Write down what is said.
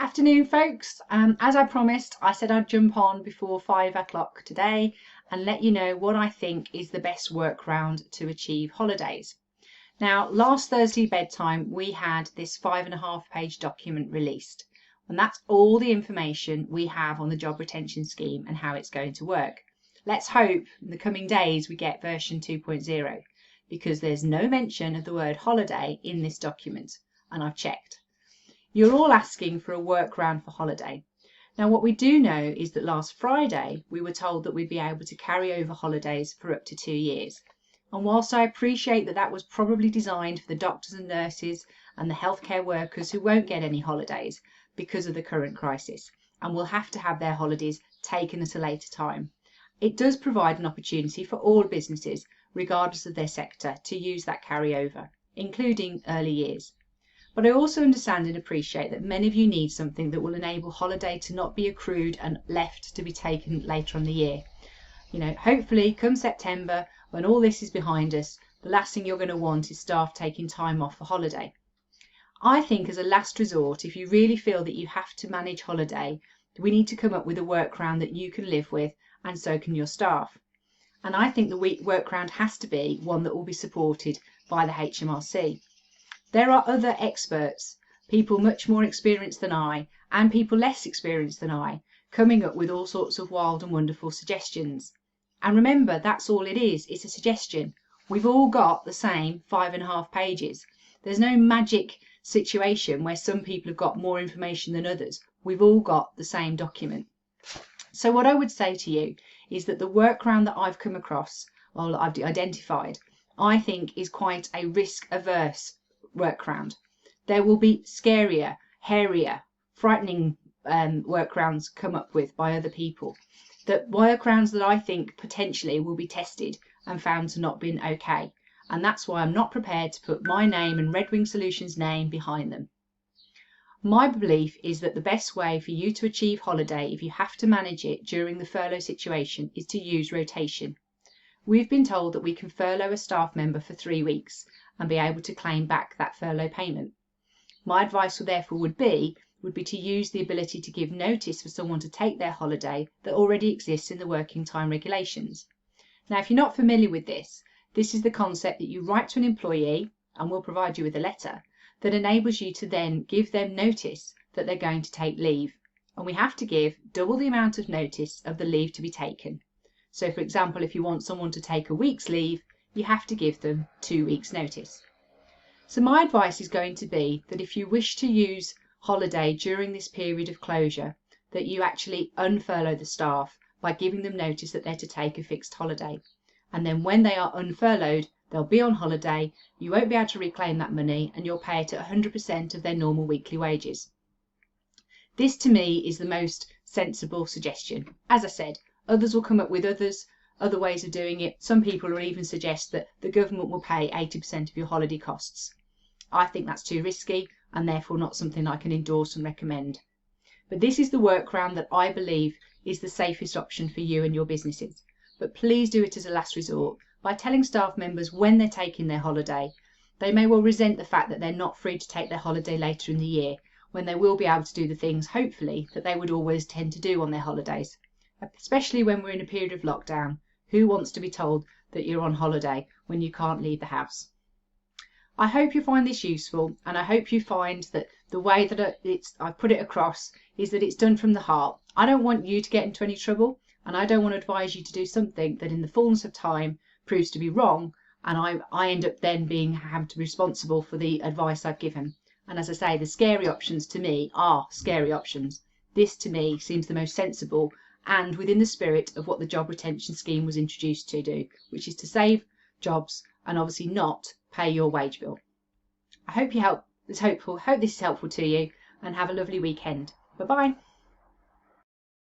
Afternoon, folks. As I promised, I said I'd jump on before 5 o'clock today and let you know what I think is the best workaround to achieve holidays. Now, last Thursday bedtime, we had this 5.5-page document released, and that's all the information we have on the job retention scheme and how it's going to work. Let's hope in the coming days we get version 2.0, because there's no mention of the word holiday in this document, and I've checked. You're all asking for a workaround for holiday. Now, what we do know is that last Friday we were told that we'd be able to carry over holidays for up to 2 years. And whilst I appreciate that that was probably designed for the doctors and nurses and the healthcare workers who won't get any holidays because of the current crisis and will have to have their holidays taken at a later time, it does provide an opportunity for all businesses, regardless of their sector, to use that carryover, including early years. But I also understand and appreciate that many of you need something that will enable holiday to not be accrued and left to be taken later on the year. You know, hopefully come September, when all this is behind us, the last thing you're going to want is staff taking time off for holiday. I think as a last resort, if you really feel that you have to manage holiday, we need to come up with a workaround that you can live with, and so can your staff. And I think the workaround has to be one that will be supported by the HMRC. There are other experts, people much more experienced than I, and people less experienced than I, coming up with all sorts of wild and wonderful suggestions. And remember, that's all it is, it's a suggestion. We've all got the same 5.5 pages. There's no magic situation where some people have got more information than others. We've all got the same document. So what I would say to you is that the workaround that I've come across, or I've identified, I think is quite a risk-averse workaround. There will be scarier, hairier, frightening workarounds come up with by other people. The workarounds that I think potentially will be tested and found to not been okay. And that's why I'm not prepared to put my name and Redwing Solutions' name behind them. My belief is that the best way for you to achieve holiday, if you have to manage it during the furlough situation, is to use rotation. We've been told that we can furlough a staff member for 3 weeks and be able to claim back that furlough payment. My advice would be to use the ability to give notice for someone to take their holiday that already exists in the working time regulations. Now, if you're not familiar with this, this is the concept that you write to an employee, and we'll provide you with a letter, that enables you to then give them notice that they're going to take leave. And we have to give double the amount of notice of the leave to be taken. So, for example, if you want someone to take a week's leave, you have to give them 2 weeks' notice. So my advice is going to be that if you wish to use holiday during this period of closure, that you actually unfurlough the staff by giving them notice that they're to take a fixed holiday. And then when they are unfurloughed, they'll be on holiday, you won't be able to reclaim that money, and you'll pay it at 100% of their normal weekly wages. This to me is the most sensible suggestion. As I said, others will come up with other ways of doing it. Some people will even suggest that the government will pay 80% of your holiday costs. I think that's too risky and therefore not something I can endorse and recommend. But this is the workaround that I believe is the safest option for you and your businesses. But please do it as a last resort by telling staff members when they're taking their holiday. They may well resent the fact that they're not free to take their holiday later in the year, when they will be able to do the things, hopefully, that they would always tend to do on their holidays. Especially when we're in a period of lockdown. Who wants to be told that you're on holiday when you can't leave the house? I hope you find this useful, and I hope you find that the way that I've put it across is that it's done from the heart. I don't want you to get into any trouble, and I don't want to advise you to do something that in the fullness of time proves to be wrong, and I end up then having to be responsible for the advice I've given. And as I say, the scary options to me are scary options. This to me seems the most sensible and within the spirit of what the job retention scheme was introduced to do, which is to save jobs and obviously not pay your wage bill. I hope this is helpful to you, and have a lovely weekend. Bye bye.